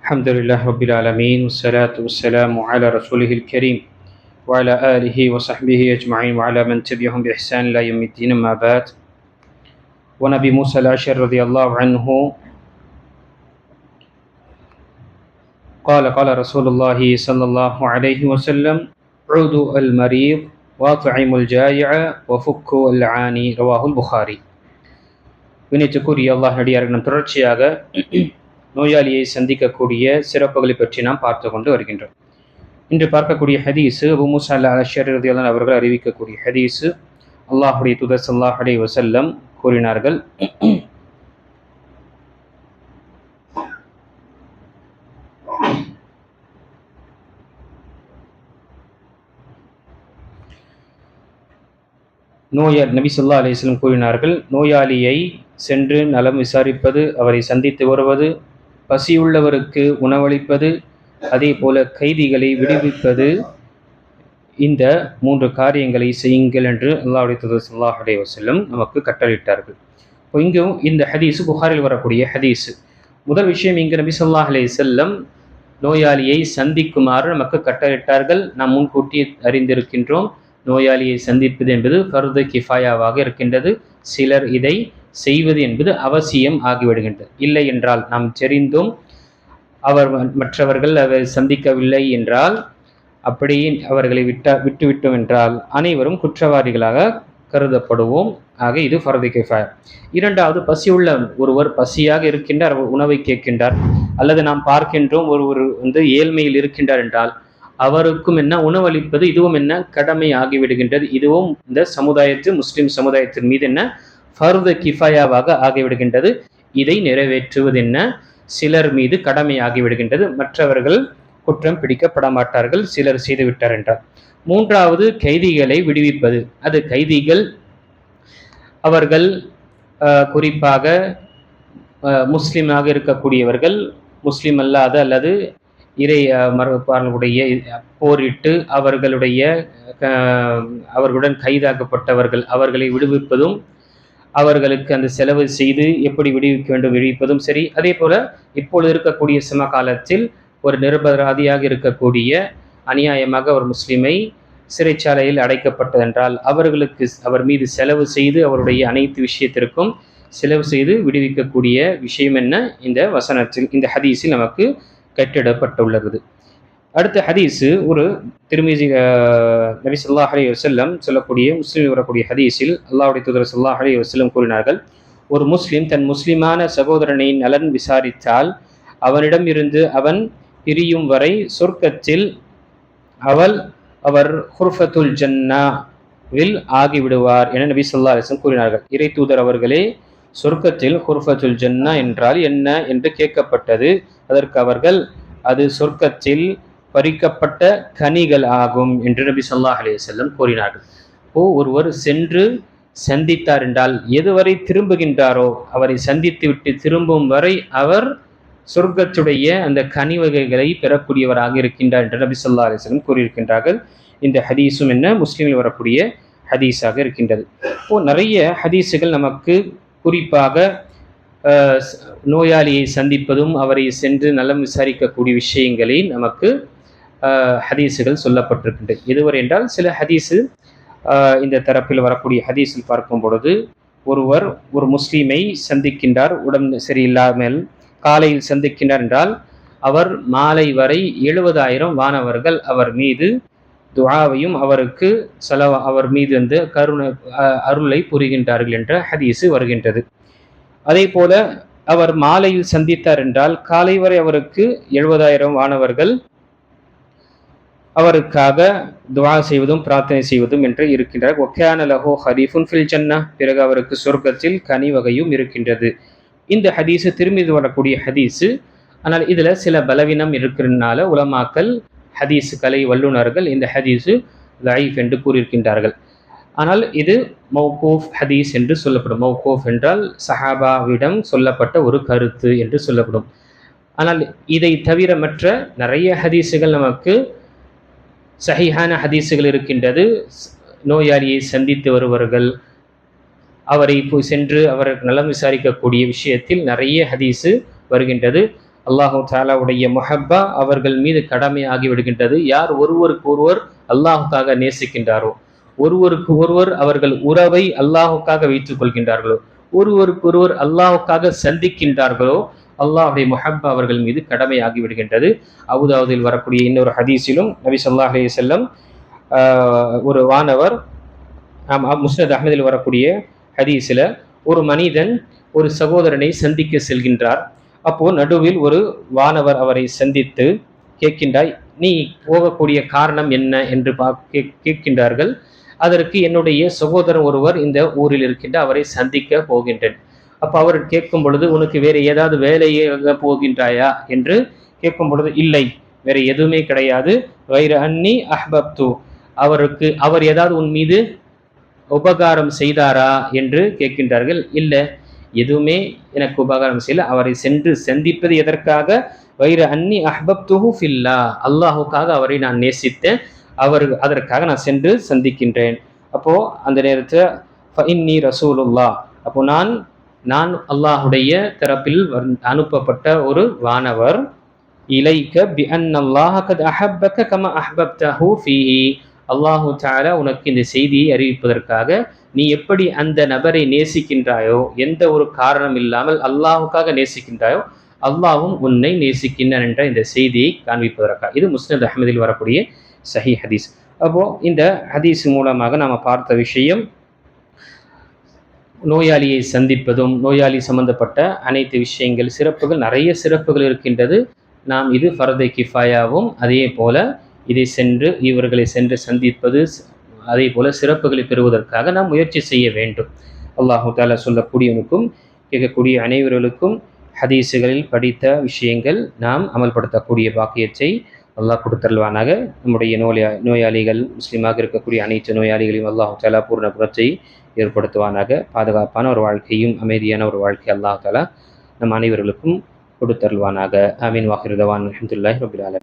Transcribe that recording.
الحمد لله رب العالمين والصلاة والسلام على رسوله الكريم وعلى آله وصحبه أجمعين وعلى من تبعهم بإحسان إلى يوم الدين. أما بعد. ونبي موسى الأشعري رضي الله عنه قال رسول الله صلى الله عليه وسلم: عودوا المريض وأطعموا الجائع وفكوا العاني. رواه البخاري. வினைத்துக்குரிய அல்லாஹ் நடிகார்கள் நம் தொடர்ச்சியாக நோயாளியை சந்திக்கக்கூடிய சிறப்புகளை பற்றி நாம் பார்த்து கொண்டு வருகின்றோம். இன்று பார்க்கக்கூடிய ஹதீஸு அபூ மூஸா அல்-அஷ்அரி ரலியல்லாஹு அவர்கள் அறிவிக்கக்கூடிய ஹதீஸு. அல்லாஹ்வுடைய தூதர் ஸல்லல்லாஹு அலைஹி வஸல்லம் கூறினார்கள்: நபி ஸல்லல்லாஹு அலைஹி வஸல்லம் கூறினார்கள், நோயாளியை சென்று நலம் விசாரிப்பது, அவரை சந்தித்து வருவது, பசியுள்ளவருக்கு உணவளிப்பது, அதே போல கைதிகளை விடுவிப்பது, இந்த 3 காரியங்களை செய்யுங்கள் என்று அல்லாஹ்வுடைய தூதர் ஸல்லல்லாஹு அலைஹி வஸல்லம் நமக்கு கட்டளையிட்டார்கள். இப்போ இங்கும் இந்த ஹதீஸு புகாரில் வரக்கூடிய ஹதீஸு. முதல் விஷயம், இங்கு நபி ஸல்லல்லாஹு அலைஹி வஸல்லம் நோயாளியை சந்திக்குமாறு நமக்கு கட்டளையிட்டார்கள். நாம் முன்கூட்டி அறிந்திருக்கின்றோம், நோயாளியை சந்திப்பது என்பது ஃபர்து கிஃபாயாவாக இருக்கின்றது. சிலர் இதை செய்வது என்பது அவசியம் ஆகிவிடுகின்றது. இல்லை என்றால், நாம் தெரிந்தும் மற்றவர்கள் அவர் சந்திக்கவில்லை என்றால், அப்படி அவர்களை விட்டுவிட்டோம் என்றால் அனைவரும் குற்றவாளிகளாக கருதப்படுவோம். ஆக இது ஃபர்து கிஃபாயா. இரண்டாவது, பசியுள்ள ஒருவர் பசியாக இருக்கின்றார், உணவை கேட்கின்றார், அல்லது நாம் பார்க்கின்றோம் ஒருவர் ஏழ்மையில் இருக்கின்றார் என்றால் அவருக்கும் என்ன உணவளிப்பது, இதுவும் என்ன கடமை ஆகிவிடுகின்றது. இதுவும் இந்த முஸ்லிம் சமுதாயத்தின் மீது என்ன ஃபர்து கிஃபாயாவாக ஆகிவிடுகின்றது. இதை நிறைவேற்றுவது என்ன சிலர் மீது கடமை ஆகிவிடுகின்றது. மற்றவர்கள் குற்றம் பிடிக்கப்பட மாட்டார்கள், சிலர் செய்துவிட்டார் என்றார். மூன்றாவது, கைதிகளை விடுவிப்பது. அது கைதிகள் அவர்கள் குறிப்பாக முஸ்லிமாக இருக்கக்கூடியவர்கள், முஸ்லிம் அல்லாத அல்லது இறை மறுப்பாளர்களுடைய போரிட்டு அவர்களுடன் கைதாக்கப்பட்டவர்கள், அவர்களை விடுவிப்பதும், அவர்களுக்கு அந்த செலவு செய்து எப்படி விடுவிக்க வேண்டும் விடுவிப்பதும் சரி. அதே போல இப்பொழுது இருக்கக்கூடிய சமகாலத்தில் ஒரு நிரபராதியாக இருக்கக்கூடிய, அநியாயமாக ஒரு முஸ்லிமை சிறைச்சாலையில் அடைக்கப்பட்டதென்றால் அவர் மீது செலவு செய்து அவருடைய அனைத்து விஷயத்திற்கும் செலவு செய்து விடுவிக்கக்கூடிய விஷயம் என்ன இந்த வசனத்தில், இந்த ஹதீஸில் நமக்கு கட்டிடப்பட்டுள்ளது. அடுத்த ஹதீஸு ஒரு திருமிதி நபி ஸல்லல்லாஹு அலைஹி வஸல்லம் சொல்லக்கூடிய, முஸ்லிமில் வரக்கூடிய ஹதீஸில் அல்லாஹ்வுடைய தூதர் ஸல்லல்லாஹு அலைஹி வஸல்லம் கூறினார்கள்: ஒரு முஸ்லிம் தன் முஸ்லிமான சகோதரனை நலன் விசாரித்தால் அவனிடம் இருந்து அவன் பிரியும் வரை சொர்க்கத்தில் அவர் ஹுர்ஃபத்துல் ஜன்னாவில் ஆகிவிடுவார் என நபி ஸல்லல்லாஹு அலைஹி வஸல்லம் கூறினார்கள். இறை தூதர் அவர்களே, சொர்க்கத்தில் ஹுர்ஃபத்துல் ஜன்னா என்றால் என்ன என்று கேட்கப்பட்டது. அதற்கு அவர்கள், அது சொர்க்கத்தில் பறிக்கப்பட்ட கனிகள் ஆகும் என்று நபி ஸல்லல்லாஹு அலைஹி வஸல்லம் கூறினார்கள். ஒருவர் சென்று சந்தித்தார் என்றால் எதுவரை திரும்புகின்றாரோ, அவரை சந்தித்து விட்டு திரும்பும் வரை அவர் சொர்க்கத்துடைய அந்த கனி வகைகளை பெறக்கூடியவராக இருக்கின்றார் என்று நபி ஸல்லல்லாஹு அலைஹி வஸல்லம் கூறியிருக்கின்றார்கள். இந்த ஹதீஸும் என்ன முஸ்லிமில் வரக்கூடிய ஹதீஸாக இருக்கின்றது. நிறைய ஹதீஸுகள் நமக்கு குறிப்பாக நோயாளியை சந்திப்பதும் அவரை சென்று நலம் விசாரிக்கக்கூடிய விஷயங்களை நமக்கு ஹதீஸுகள் சொல்லப்பட்டிருக்கின்றது. எதுவரை என்றால், சில ஹதீஸு இந்த தரப்பில் வரக்கூடிய ஹதீஸில் பார்க்கும் பொழுது, ஒருவர் ஒரு முஸ்லீமை சந்திக்கின்றார், உடம்பு சரியில்லாமல் காலையில் சந்திக்கின்றார் என்றால் அவர் மாலை வரை 70,000 வானவர்கள் அவர் மீது துஆவையும் அவருக்கு அவர் மீது அருளை புரிகின்றார்கள் என்ற ஹதீஸு வருகின்றது. அதே போல அவர் மாலையில் சந்தித்தார் என்றால் காலை வரை அவருக்கு 70,000 வானவர்கள் அவருக்காக துஆ செய்வதும் பிரார்த்தனை செய்வதும் என்று இருக்கின்றார். வக்கான லஹு ஹரீஃபுன் ஃபில் ஜன்னah, பிறகு அவருக்கு சொர்க்கத்தில் கனி வகையும் இருக்கின்றது. இந்த ஹதீஸு திரும்பி வரக்கூடிய ஹதீஸு. ஆனால் இதில் சில பலவீனம் இருக்கிறதுனால உலமாக்கள், ஹதீஸுகளை வல்லுநர்கள் இந்த ஹதீஸு லைஃப் என்று கூறியிருக்கின்றார்கள். ஆனால் இது மௌகூஃப் ஹதீஸ் என்று சொல்லப்படும். மௌகூஃப் என்றால் சஹாபாவிடம் சொல்லப்பட்ட ஒரு கருத்து என்று சொல்லப்படும். ஆனால் இதை தவிர மற்ற நிறைய ஹதீஸுகள் நமக்கு சஹீஹான ஹதீஸுகள் இருக்கின்றது. நோயாளியை சந்தித்து வருவர்கள் அவரை சென்று அவர் நலம் விசாரிக்கக்கூடிய விஷயத்தில் நிறைய ஹதீஸு வருகின்றது. அல்லாஹு தாலாவுடைய முஹப்பா அவர்கள் மீது கடமையாகி விடுகின்றது. யார் ஒருவருக்கு ஒருவர் அல்லாஹுக்காக நேசிக்கின்றாரோ, ஒருவருக்கு ஒருவர் அவர்கள் உறவை அல்லாஹுக்காக வைத்துக் கொள்கின்றார்களோ, ஒருவருக்கு ஒருவர் அல்லாஹுக்காக சந்திக்கின்றார்களோ, அல்லாஹுடைய முஹப்பா அவர்கள் மீது கடமையாகி விடுகின்றது. அபூதாவூதில் வரக்கூடிய இன்னொரு ஹதீஸிலும் நபி ஸல்லல்லாஹு அலைஹி வஸல்லம் ஒரு வானவர், முஸ்னத் அஹ்மதில் வரக்கூடிய ஹதீஸில், ஒரு மனிதன் ஒரு சகோதரனை சந்திக்க செல்கின்றார். அப்போ நடுவில் ஒரு வானவர் அவரை சந்தித்து கேட்கின்றாய், நீ போகக்கூடிய காரணம் என்ன என்று கேட்கின்றார்கள். அதற்கு, என்னுடைய சகோதரன் ஒருவர் இந்த ஊரில் இருக்கின்ற, அவரை சந்திக்க போகின்றேன். அப்ப அவர் கேட்கும் பொழுது, உனக்கு வேற ஏதாவது வேலையாக போகின்றாயா என்று கேட்கும் பொழுது, இல்லை, வேற எதுவுமே கிடையாது. வைர அன்னி அஹ்பப்து, அவர் ஏதாவது உன் மீது உபகாரம் செய்தாரா என்று கேட்கின்றார்கள். இல்லை, எதுவுமே எனக்கு உபகாரம் செய்யல. அவரை சென்று சந்திப்பது எதற்காக? வைர அன்னி அஹ்பப்துஹு ஃபில்லா, அல்லாஹுக்காக அவரை நான் நேசித்தேன், அதற்காக நான் சென்று சந்திக்கின்றேன். அப்போ அந்த நேரத்தில் ஃபஇன்னி ரசூலுல்லாஹ், அப்போ நான் அல்லாஹுடைய தரப்பில் அனுப்பப்பட்ட ஒரு வானவர். இலைக்க பி அன்னல்லாஹ கத் அஹப்பக கமா அஹ்பப்தஹு ஃபீஹி, அல்லாஹு தஆலா உனக்கு இந்த செய்தியை அறிவிப்பதற்காக, நீ எப்படி அந்த நபரை நேசிக்கின்றாயோ, எந்த ஒரு காரணம் இல்லாமல் அல்லாஹுக்காக நேசிக்கின்றாயோ, அல்லாஹும் உன்னை நேசிக்கின்றான் என்ற இந்த செய்தியை காண்பிப்பதற்காக. இது முஸ்னத் அஹ்மதில் வரக்கூடிய சஹி ஹதீஸ். அப்போ இந்த ஹதீஸ் மூலமாக நாம் பார்த்த விஷயம், நோயாளியை சந்திப்பதும் நோயாளி சம்பந்தப்பட்ட அனைத்து விஷயங்கள், சிறப்புகள், நிறைய சிறப்புகள் இருக்கின்றது. நாம் இது ஃபர்து கிஃபாயாவும், அதே போல இவர்களை சென்று சந்திப்பது, அதே போல சிறப்புகளை பெறுவதற்காக நாம் முயற்சி செய்ய வேண்டும். அல்லாஹு தஆலா சொல்லக்கூடியவனுக்கும் கேட்கக்கூடிய அனைவர்களுக்கும் ஹதீஸுகளில் படித்த விஷயங்கள் நாம் அமல்படுத்தக்கூடிய பாக்கியத்தை அல்லாஹ் கொடுத்தருள்வானாக. நம்முடைய நோயாளிகள், முஸ்லீமாக இருக்கக்கூடிய அனைத்து நோயாளிகளையும் அல்லாஹு தஆலா பூர்ண குணத்தை ஏற்படுத்துவானாக. பாதுகாப்பான ஒரு வாழ்க்கையும் அமைதியான ஒரு வாழ்க்கை அல்லாஹ் தஆலா நம் அனைவர்களுக்கும் கொடுத்தருள்வானாக. ஆமீன். வாஹிர் தவான் அல்ஹம்துலில்லாஹி ரப்பில் ஆலமீன்.